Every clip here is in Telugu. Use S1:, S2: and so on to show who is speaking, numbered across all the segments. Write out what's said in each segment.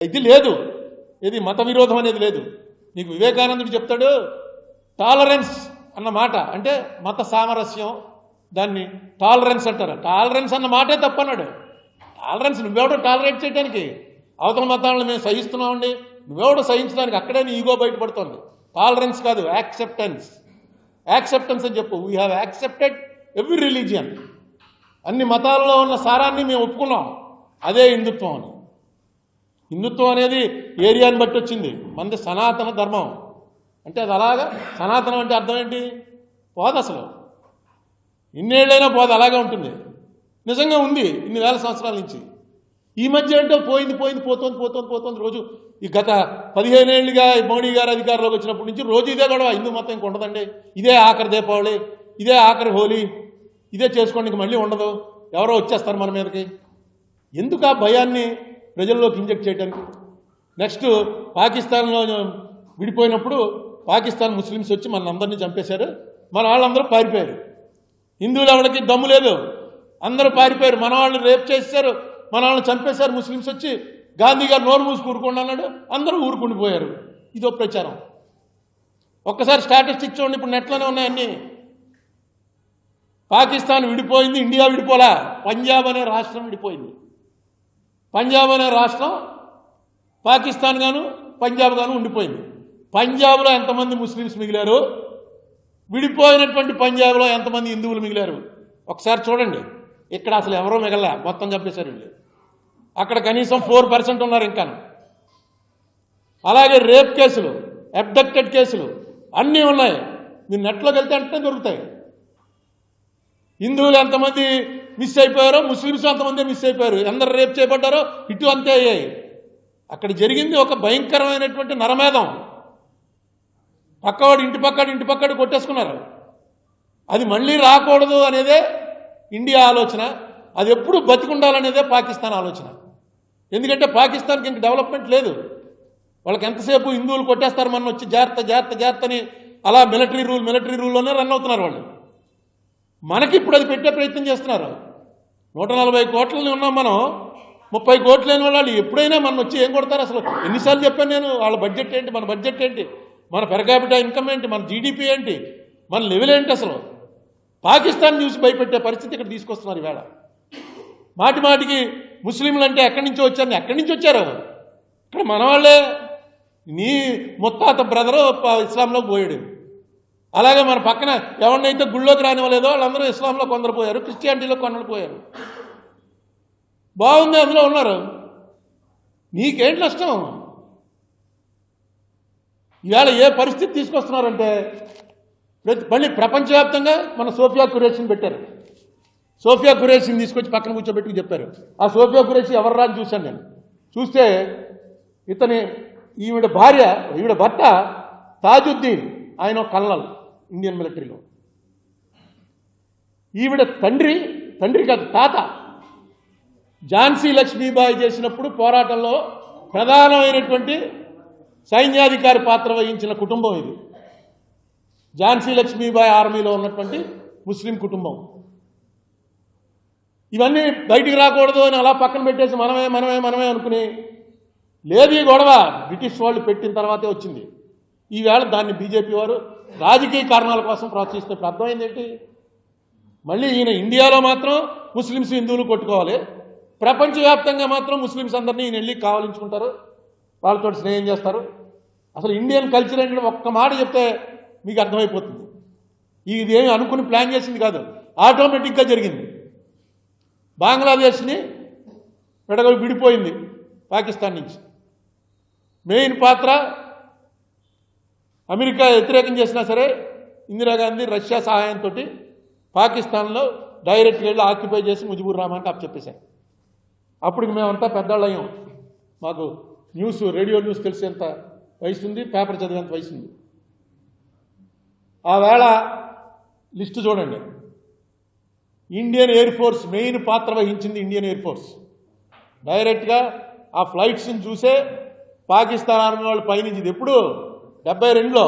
S1: ఇది లేదు, ఇది మత విరోధం అనేది లేదు. నీకు వివేకానందుడు చెప్తాడు, టాలరెన్స్ అన్న మాట అంటే మత సామరస్యం, దాన్ని టాలరెన్స్ అంటారు. టాలరెన్స్ అన్న మాటే తప్పన్నాడు. టాలరెన్స్ నువ్వెవడో టాలరేట్ చేయడానికి, అవతల మతాలను మేము సహిస్తున్నామండి, నువ్వెవడో సహించడానికి, అక్కడే నీ ఈగో బయటపడుతుంది. టాలరెన్స్ కాదు, యాక్సెప్టెన్స్. యాక్సెప్టెన్స్ అని చెప్పు. We have accepted every religion. అన్ని మతాలలో ఉన్న సారాన్ని మేము ఒప్పుకున్నాం. అదే హిందుత్వం అని. హిందుత్వం అనేది ఏరియాని బట్టి వచ్చింది. మనది సనాతన ధర్మం అంటే అది అలాగా. సనాతనం అంటే అర్థం ఏంటి? పోదు, అసలు ఇన్నేళ్ళైనా పోదు, అలాగే ఉంటుంది. నిజంగా ఉంది ఇన్ని వేల సంవత్సరాల నుంచి. ఈ మధ్య ఏంటో పోయింది పోతుంది రోజు. ఈ గత 15 ఏళ్ళుగా మోడీ గారు అధికారంలోకి వచ్చినప్పటి నుంచి రోజు ఇదే గొడవ. హిందూ మతం ఇంక ఉండదండి, ఇదే ఆఖరి దీపావళి, ఇదే ఆఖరి హోలీ, ఇదే చేసుకోండి, మళ్ళీ ఉండదు, ఎవరో వచ్చేస్తారు మన మీదకి. ఎందుకు ఆ భయాన్ని ప్రజల్లోకి ఇంజెక్ట్ చేయడానికి? నెక్స్ట్ పాకిస్తాన్లో విడిపోయినప్పుడు పాకిస్తాన్ ముస్లిమ్స్ వచ్చి మన అందరినీ చంపేశారు. మన వాళ్ళందరూ పారిపోయారు. హిందువులు ఎవరికి దమ్ము లేదు, అందరూ పారిపోయారు. మన వాళ్ళని రేప్ చేశారు, మన వాళ్ళని చంపేశారు. ముస్లిమ్స్ వచ్చి గాంధీ గారు నోరు మూసి ఊరుకోండి అన్నాడు, అందరూ ఊరుకుండిపోయారు. ఇదో ప్రచారం. ఒక్కసారి స్టాటిస్టిక్స్ చూడండి, ఇప్పుడు నెట్లోనే ఉన్నాయన్నీ. పాకిస్తాన్ విడిపోయింది, ఇండియా విడిపోలా. పంజాబ్ అనే రాష్ట్రం విడిపోయింది. పంజాబ్ అనే రాష్ట్రం పాకిస్తాన్ గాను పంజాబ్ గాను ఉండిపోయింది. పంజాబ్లో ఎంతమంది ముస్లిమ్స్ మిగిలారు, విడిపోయినటువంటి పంజాబ్లో ఎంతమంది హిందువులు మిగిలారు ఒకసారి చూడండి. ఇక్కడ అసలు ఎవరో మిగల, మొత్తం చంపేశారు వీళ్ళు. అక్కడ కనీసం 4% ఉన్నారు ఇంకా. అలాగే రేప్ కేసులు, అబ్డక్టెడ్ కేసులు అన్నీ ఉన్నాయి. మీరు నెట్లోకి వెళ్తే అంటే దొరుకుతాయి. హిందువులు ఎంతమంది మిస్ అయిపోయారో, ముస్లిమ్స్ అంతమంది మిస్ అయిపోయారు. ఎందరు రేప్ చేయబడ్డారో ఇటు అంతే అయ్యాయి. అక్కడ జరిగింది ఒక భయంకరమైనటువంటి నరమేధం. పక్కవాడు ఇంటి పక్కడు కొట్టేసుకున్నారు. అది మళ్ళీ రాకూడదు అనేదే ఇండియా ఆలోచన. అది ఎప్పుడు బతికుండాలనేదే పాకిస్తాన్ ఆలోచన. ఎందుకంటే పాకిస్తాన్కి ఇంక డెవలప్మెంట్ లేదు. వాళ్ళకి ఎంతసేపు హిందువులు కొట్టేస్తారు, మన వచ్చి జాగ్రత్త అని అలా మిలిటరీ రూల్లోనే రన్ అవుతున్నారు వాళ్ళు. మనకి ఇప్పుడు అది పెట్టే ప్రయత్నం చేస్తున్నారు. 140 కోట్లని ఉన్నాం మనం, 30 కోట్లు లేని వాళ్ళు ఎప్పుడైనా మన వచ్చి ఏం కొడతారు? అసలు ఎన్నిసార్లు చెప్పాను నేను, వాళ్ళ బడ్జెట్ ఏంటి, మన బడ్జెట్ ఏంటి, మన పెర్ క్యాపిటా ఇన్కమ్ ఏంటి, మన జీడిపి ఏంటి, మన లెవెల్ ఏంటి? అసలు పాకిస్తాన్ చూసి భయపెట్టే పరిస్థితి ఇక్కడ తీసుకొస్తున్నారు ఈవేళ. మాటికి ముస్లింలు అంటే ఎక్కడి నుంచో వచ్చారు. ఎక్కడి నుంచి వచ్చారు? ఇక్కడ మన వాళ్ళే. నీ ముత్తాత బ్రదరు ఇస్లాంలోకి పోయాడు. అలాగే మన పక్కన ఎవరినైతే గుళ్ళోకి రానివ్వలేదో వాళ్ళందరూ ఇస్లాంలో కొందరు పోయారు, క్రిస్టియానిటీలో కొందరు పోయారు. బాగుంది, అందులో ఉన్నారు. నీకేంటి నష్టం? ఇవాళ ఏ పరిస్థితి తీసుకొస్తున్నారంటే మళ్ళీ ప్రపంచవ్యాప్తంగా మన సోఫియా ఖురేషిని పెట్టారు. సోఫియా ఖురేషిని తీసుకొచ్చి పక్కన కూర్చోబెట్టుకు చెప్పారు. ఆ సోఫియా ఖురేషి ఎవర్రా అని చూశాను నేను. చూస్తే ఈవిడ భార్య, ఈవిడ భర్త తాజుద్దీన్, ఆయన కల్నల్ ఇండియన్ మిలిటరీలో. ఈవిడ తండ్రి కాదు, తాత ఝాన్సీ లక్ష్మీబాయి చేసినప్పుడు పోరాటంలో ప్రధానమైనటువంటి సైన్యాధికారి పాత్ర వహించిన కుటుంబం ఇది. ఝాన్సీ లక్ష్మీబాయి ఆర్మీలో ఉన్నటువంటి ముస్లిం కుటుంబం. ఇవన్నీ బయటికి రాకూడదు అని అలా పక్కన పెట్టేసి మనమే అనుకుని, లేదు ఈ గొడవ బ్రిటిష్ వాళ్ళు పెట్టిన తర్వాతే వచ్చింది. ఈవేళ దాన్ని బీజేపీ వారు రాజకీయ కారణాల కోసం ప్రోత్సహిస్తున్నప్పుడు అర్థమైంది ఏంటి? మళ్ళీ ఈయన ఇండియాలో మాత్రం ముస్లిమ్స్ హిందువులు కొట్టుకోవాలి, ప్రపంచవ్యాప్తంగా మాత్రం ముస్లిమ్స్ అందరినీ ఈయన వెళ్ళి కావాలించుకుంటారు, వాళ్ళతో స్నేహం చేస్తారు. అసలు ఇండియన్ కల్చర్ ఏంటంటే ఒక్క మాట చెప్తే మీకు అర్థమైపోతుంది. ఇదేమి అనుకుని ప్లాన్ చేసింది కాదు, ఆటోమేటిక్గా జరిగింది. బంగ్లాదేశ్ని విడిపోయింది పాకిస్తాన్ నుంచి. మెయిన్ పాత్ర అమెరికా వ్యతిరేకం చేసినా సరే ఇందిరాగాంధీ రష్యా సహాయంతో పాకిస్తాన్లో డైరెక్ట్గా వెళ్ళి ఆక్యుపై చేసి ముజిబుర్ రహమాన్కి అప్పచెప్పేశారు. అప్పటికి మేమంతా పెద్దవాళ్ళు అయ్యాం. మాకు రేడియో న్యూస్ తెలిసేంత వయసు ఉంది, పేపర్ చదివేంత వయసు ఉంది. ఆ వేళ లిస్టు చూడండి. ఇండియన్ ఎయిర్ ఫోర్స్ మెయిన్ పాత్ర వహించింది. ఇండియన్ ఎయిర్ ఫోర్స్ డైరెక్ట్గా ఆ ఫ్లైట్స్ని చూసే పాకిస్తాన్ ఆర్మీ వాళ్ళు పైనుంచి, ఎప్పుడు 72లో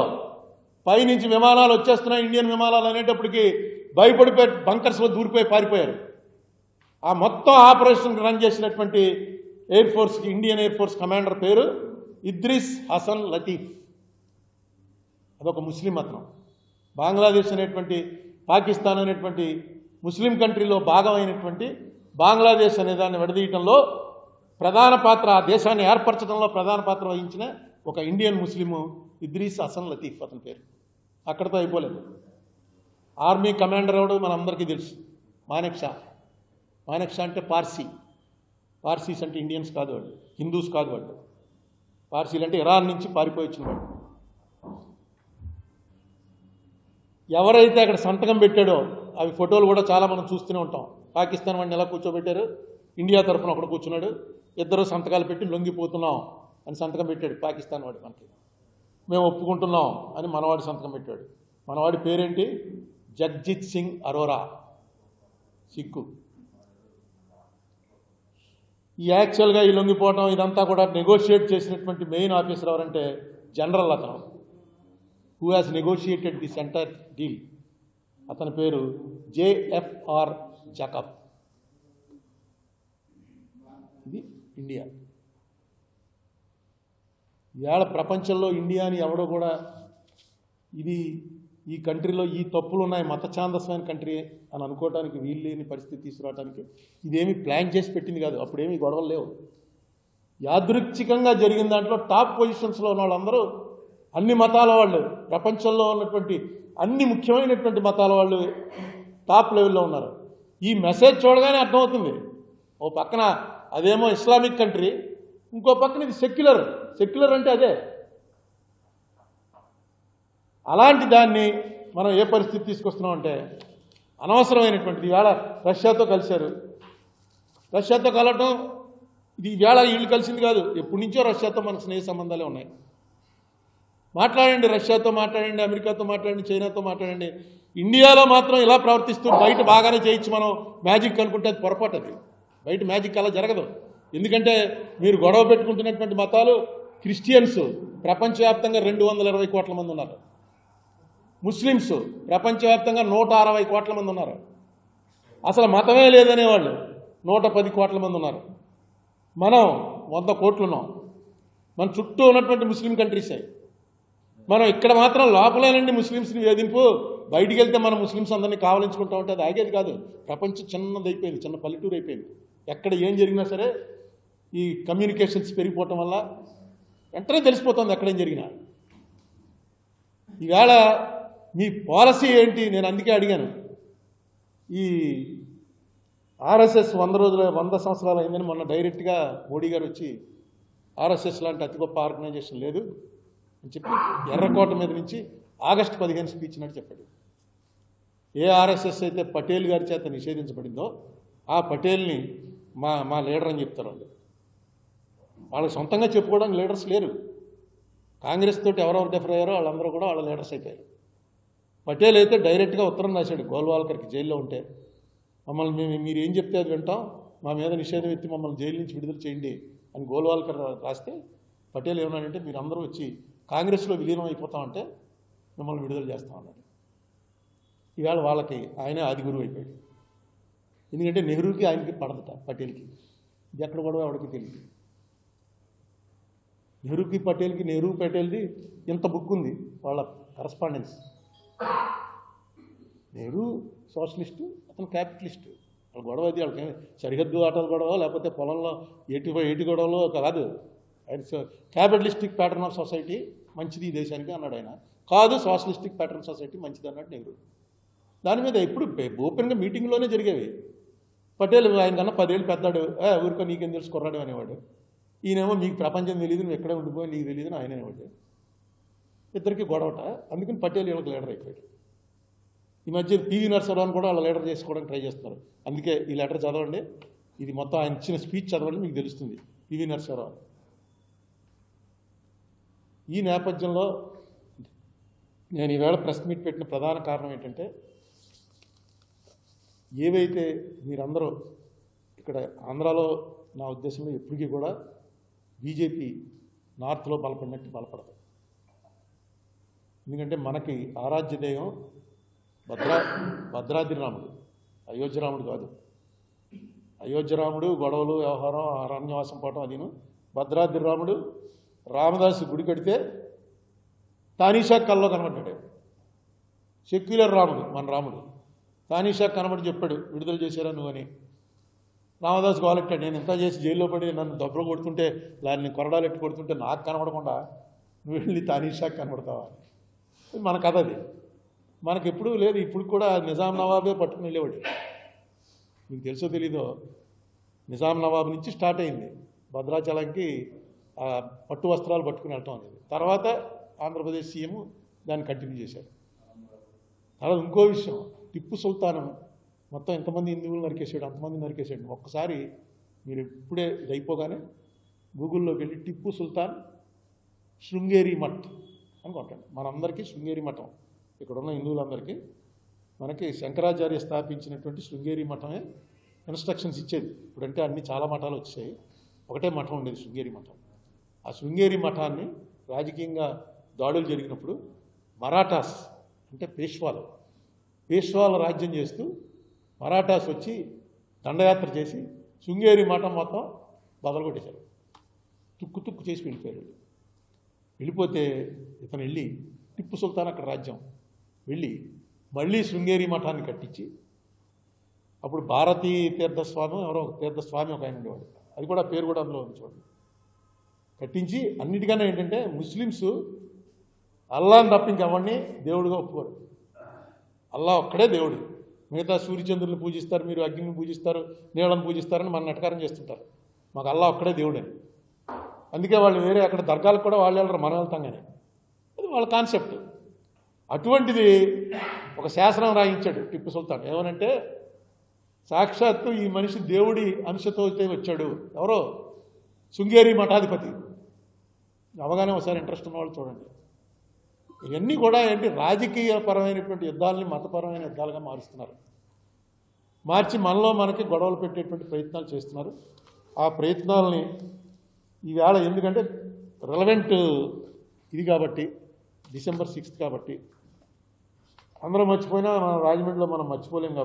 S1: పైనుంచి విమానాలు వచ్చేస్తున్నాయి, ఇండియన్ విమానాలు అనేటప్పటికి భయపడిపోయి బంకర్స్లో దూరిపోయి పారిపోయారు. ఆ మొత్తం ఆపరేషన్ రన్ చేసినటువంటి ఎయిర్ ఫోర్స్కి ఇండియన్ ఎయిర్ ఫోర్స్ కమాండర్ పేరు ఇద్రిస్ హసన్ లతీఫ్. అదొక ముస్లిం అతను. బంగ్లాదేశ్ అనేటువంటి పాకిస్తాన్ అనేటువంటి ముస్లిం కంట్రీలో భాగమైనటువంటి బంగ్లాదేశ్ అనే దాన్ని విడదీయటంలో ప్రధాన పాత్ర, ఆ దేశాన్ని ఏర్పరచడంలో ప్రధాన పాత్ర వహించిన ఒక ఇండియన్ ముస్లిము ఇద్రిస్ హసన్ లతీఫ్ అతని పేరు. అక్కడితో అయిపోలేదు. ఆర్మీ కమాండర్ ఎవడు మనందరికీ తెలుసు, మానెక్ షా. మానెక్ షా అంటే పార్సీ. పార్సీస్ అంటే ఇండియన్స్ కాదు వాళ్ళు, హిందూస్ కాదు వాళ్ళు. పార్సీలు అంటే ఇరాన్ నుంచి పారిపోయి వచ్చిన వాళ్ళు. ఎవరైతే అక్కడ సంతకం పెట్టాడో అవి ఫోటోలు కూడా చాలా మనం చూస్తూనే ఉంటాం. పాకిస్తాన్ వాడిని ఎలా కూర్చోబెట్టారు, ఇండియా తరఫున ఒకడు కూర్చున్నాడు, ఇద్దరు సంతకాలు పెట్టి లొంగిపోతున్నాం అని సంతకం పెట్టాడు పాకిస్తాన్ వాడు. మనకి మేము ఒప్పుకుంటున్నాం అని మనవాడి సంతకం పెట్టాడు. మనవాడి పేరేంటి? జగ్జిత్ సింగ్ అరోరా, సిక్కు. ఈ యాక్చువల్గా ఈ లొంగిపోవటం ఇదంతా కూడా నెగోషియేట్ చేసినటువంటి మెయిన్ ఆఫీసర్ ఎవరంటే జనరల్ అతను, who has negotiated this entire deal. అతని పేరు జేఎఫ్ఆర్ జాకబ్. ఇది ఇండియా. ఇవాళ ప్రపంచంలో ఇండియాని ఎవడో కూడా ఇది ఈ కంట్రీలో ఈ తప్పులు ఉన్నాయి, మత ఛాందస్మైన కంట్రీ అని అనుకోవడానికి వీలు లేని పరిస్థితి తీసుకురావడానికి ఇదేమి ప్లాన్ చేసి పెట్టింది కాదు. అప్పుడేమీ గొడవలు లేవు. యాదృచ్ఛికంగా జరిగిన దాంట్లో టాప్ పొజిషన్స్లో ఉన్న వాళ్ళందరూ అన్ని మతాల వాళ్ళు, ప్రపంచంలో ఉన్నటువంటి అన్ని ముఖ్యమైనటువంటి మతాల వాళ్ళు టాప్ లెవెల్లో ఉన్నారు. ఈ మెసేజ్ చూడగానే అర్థమవుతుంది. ఓ పక్కన అదేమో ఇస్లామిక్ కంట్రీ, ఇంకో పక్కన ఇది సెక్యులర్. సెక్యులర్ అంటే అదే. అలాంటి దాన్ని మనం ఏ పరిస్థితి తీసుకొస్తున్నాం అంటే అనవసరమైనటువంటిది. ఈవేళ రష్యాతో కలిశారు. రష్యాతో కలవటం ఇది ఈవేళ వీళ్ళు కలిసింది కాదు, ఎప్పటి నుంచో రష్యాతో మనకు స్నేహ సంబంధాలే ఉన్నాయి. మాట్లాడండి, రష్యాతో మాట్లాడండి, అమెరికాతో మాట్లాడండి, చైనాతో మాట్లాడండి. ఇండియాలో మాత్రం ఇలా ప్రవర్తిస్తూ బయట బాగానే చేయొచ్చు మనం మ్యాజిక్ అనుకుంటే అది పొరపాటు. అది బయట మ్యాజిక్ అలా జరగదు. ఎందుకంటే మీరు గొడవ పెట్టుకుంటున్నటువంటి మతాలు క్రిస్టియన్స్ ప్రపంచవ్యాప్తంగా 220 కోట్ల మంది ఉన్నారు. ముస్లిమ్స్ ప్రపంచవ్యాప్తంగా 160 కోట్ల మంది ఉన్నారు. అసలు మతమే లేదనేవాళ్ళు 110 కోట్ల మంది ఉన్నారు. మనం 100 కోట్లు ఉన్నాం. మన చుట్టూ ఉన్నటువంటి ముస్లిం కంట్రీసే. మనం ఇక్కడ మాత్రం లోపలేనండి ముస్లిమ్స్ని వేధింపు, బయటికి వెళ్తే మన ముస్లిమ్స్ అందరినీ కావలించుకుంటా ఉంటే అది ఆగేది కాదు. ప్రపంచం చిన్నది అయిపోయింది, చిన్న పల్లెటూరు అయిపోయింది. ఎక్కడ ఏం జరిగినా సరే ఈ కమ్యూనికేషన్స్ పెరిగిపోవటం వల్ల వెంటనే తెలిసిపోతుంది ఎక్కడేం జరిగినా. ఈవేళ మీ పాలసీ ఏంటి? నేను అందుకే అడిగాను. ఈ ఆర్ఎస్ఎస్ 100 సంవత్సరాలు అయిందని మొన్న డైరెక్ట్గా మోడీ గారు వచ్చి ఆర్ఎస్ఎస్ లాంటి అతి గొప్ప ఆర్గనైజేషన్ లేదు అని చెప్పి ఎర్రకోట మీద నుంచి ఆగస్టు 15 స్పీచ్ నాటి చెప్పాడు. ఏ ఆర్ఎస్ఎస్ అయితే పటేల్ గారి చేత నిషేధించబడిందో ఆ పటేల్ని మా లీడర్ అని చెప్తారు వాళ్ళు. వాళ్ళకి సొంతంగా చెప్పుకోవడానికి లీడర్స్ లేరు. కాంగ్రెస్ తోటి ఎవరెవరు డిఫర్ అయ్యారో వాళ్ళందరూ కూడా వాళ్ళ లీడర్స్ అయిపోయారు. పటేల్ అయితే డైరెక్ట్గా ఉత్తరం రాశాడు గోల్వాల్కర్కి జైల్లో ఉంటే, మమ్మల్ని మీరు ఏం చెప్తే అది వింటాం, మా మీద నిషేధం ఎత్తి మమ్మల్ని జైలు నుంచి విడుదల చేయండి అని గోల్వాల్కర్ రాస్తే పటేల్ ఏమన్నాడంటే మీరు అందరూ వచ్చి కాంగ్రెస్లో విలీనం అయిపోతామంటే మిమ్మల్ని విడుదల చేస్తామన్నాడు. ఇవాళ వాళ్ళకి ఆయనే ఆది గురువు అయిపోయాడు. ఎందుకంటే నెహ్రూకి ఆయనకి పడదట, పటేల్కి. ఇది ఎక్కడ కూడా ఎవరికి తెలియదు. నెహ్రూకి పటేల్కి, నెహ్రూ పటేల్ది ఇంత బుక్ ఉంది వాళ్ళ కరస్పాండెన్స్. నెహ్రూ సోషలిస్టు, అతను క్యాపిటలిస్టు. వాళ్ళ గొడవ అది వాళ్ళకి సరిహద్దు ఆటల గొడవ లేకపోతే పొలంలో ఏటి గొడవలో కాదు. ఆయన క్యాపిటలిస్టిక్ ప్యాటర్న్ ఆఫ్ సొసైటీ మంచిది ఈ దేశానికి అన్నాడు ఆయన. కాదు, సోషలిస్టిక్ ప్యాటర్న్ సొసైటీ మంచిది అన్నాడు నెహ్రూ. దాని మీద ఇప్పుడు ఓపెన్గా మీటింగ్లోనే జరిగేవి. పటేల్ ఆయన కన్నా 10 ఏళ్ళు పెద్దాడు, ఊరికో నీకేం తెలుసు కుర్రాడు అనేవాడు. ఈయనేమో మీకు ప్రపంచం తెలియదు, నువ్వు ఎక్కడే ఉండిపోయి నీకు తెలియదు అని ఆయన అనేవాడు. ఇద్దరికి గొడవట. అందుకని పటేల్ వీళ్ళకి లీడర్ అయిపోయాడు. ఈ మధ్య పివి నరసింహరావుని కూడా వాళ్ళ లీడర్ చేసుకోవడానికి ట్రై చేస్తున్నారు. అందుకే ఈ లెటర్ చదవండి, ఇది మొత్తం ఆయన ఇచ్చిన స్పీచ్ చదవండి, మీకు తెలుస్తుంది పివి నరసింహరావు. ఈ నేపథ్యంలో నేను ఈవేళ ప్రెస్ మీట్ పెట్టిన ప్రధాన కారణం ఏంటంటే, ఏవైతే మీరందరూ ఇక్కడ ఆంధ్రాలో నా ఉద్దేశంలో ఎప్పటికీ కూడా బీజేపీ నార్త్లో బలపడినట్టు బలపడదు. ఎందుకంటే మనకి ఆరాధ్య దైవం భద్రాద్రి రాముడు, అయోధ్య రాముడు కాదు. అయోధ్య రాముడు గొడవలు వ్యవహారం అరణ్యవాసం పోవటం అదిను. భద్రాద్రి రాముడు రామదాసు గుడి కడితే తానీషా కల్లో కనబడ్డాడు. సెక్యులర్ రాముడు మన రాముడు తానీషా కనబడి చెప్పాడు విడుదల చేశారా నువ్వు అని. రామదాస్ గోలెట్టాడు, నేను ఇంత చేసి జైల్లో పడి నన్ను దెబ్బలు కొడుతుంటే దాన్ని కొరడాలు ఎట్టి కొడుతుంటే నాకు కనబడకుండా నువ్వు వెళ్ళి తానీషాకి కనబడతావా? మన కథ అది. మనకెప్పుడూ లేదు, ఇప్పుడు కూడా నిజాం నవాబే పట్టుకుని వెళ్ళేవాడు. మీకు తెలుసో తెలీదో, నిజాం నవాబు నుంచి స్టార్ట్ అయింది భద్రాచలంకి పట్టు వస్త్రాలు పట్టుకుని వెళ్ళటం అనేది. తర్వాత ఆంధ్రప్రదేశ్ సీఎం దాన్ని కంటిన్యూ చేశాడు. తర్వాత ఇంకో విషయం, టిప్పు సుల్తాన్ మొత్తం ఎంతమంది హిందువులు నరికేసాడు, అంతమంది నరికేసాడు. ఒక్కసారి మీరు ఇప్పుడే ఇది అయిపోగానే గూగుల్లోకి వెళ్ళి టిప్పు సుల్తాన్ శృంగేరి మఠ్ అని కొట్టండి. మనందరికీ శృంగేరి మఠం, ఇక్కడ ఉన్న హిందువులందరికీ మనకి శంకరాచార్య స్థాపించినటువంటి శృంగేరి మఠమే ఇన్స్ట్రక్షన్స్ ఇచ్చేది. ఇప్పుడంటే అన్ని చాలా మఠాలు వచ్చాయి, ఒకటే మఠం ఉండేది శృంగేరి మఠం. ఆ శృంగేరి మఠాన్ని రాజకీయంగా దాడులు జరిగినప్పుడు మరాఠాస్ అంటే పేష్వాల రాజ్యం చేస్తూ మరాఠాస్ వచ్చి దండయాత్ర చేసి శృంగేరి మఠం మొత్తం బదలగొట్టేశారు. తుక్కు చేసి వెళ్ళిపోయారు. వెళ్ళిపోతే ఇతను వెళ్ళి టిప్పు సుల్తాన్ అక్కడ రాజ్యం వెళ్ళి మళ్ళీ శృంగేరి మఠాన్ని కట్టించి, అప్పుడు భారతీ తీర్థస్వామి ఎవరో తీర్థస్వామి ఒక ఆయన ఉండేవాడు, అది కూడా పేరు కూడా అందులో ఉంది చూడండి. కట్టించి అన్నిటికన్నా ఏంటంటే ముస్లిమ్స్ అల్లాని తప్ప ఇంకెవరిని దేవుడిగా ఒప్పుకోరు. అల్లా ఒక్కడే దేవుడు. మిగతా సూర్యచంద్రులను పూజిస్తారు, మీరు అగ్నిని పూజిస్తారు, నీళ్ళని పూజిస్తారని మన నటకారం చేస్తుంటారు. మాకు అల్లా ఒక్కడే దేవుడని. అందుకే వాళ్ళు వేరే అక్కడ దర్గాలకు కూడా వాళ్ళు వెళ్ళరు, మనం వెళ్తాం. కానీ అది వాళ్ళ కాన్సెప్ట్. అటువంటిది ఒక శాసనం రాయించాడు టిప్పు సుల్తాన్. ఏమనంటే, సాక్షాత్తు ఈ మనిషి దేవుడి అంశతో వచ్చాడు. ఎవరో శృంగేరి మఠాధిపతి. అవగానే ఒకసారి ఇంట్రెస్ట్ ఉన్న వాళ్ళు చూడండి. ఇవన్నీ కూడా ఏంటి, రాజకీయపరమైనటువంటి యుద్ధాలని మతపరమైన యుద్ధాలుగా మారుస్తున్నారు. మార్చి మనలో మనకి గొడవలు పెట్టేటువంటి ప్రయత్నాలు చేస్తున్నారు. ఆ ప్రయత్నాలని ఈవేళ ఎందుకంటే రిలవెంట్ ఇది కాబట్టి, December 6th కాబట్టి అందరూ మర్చిపోయినా మన రాజమండ్రిలో మనం మర్చిపోలేం కాబట్టి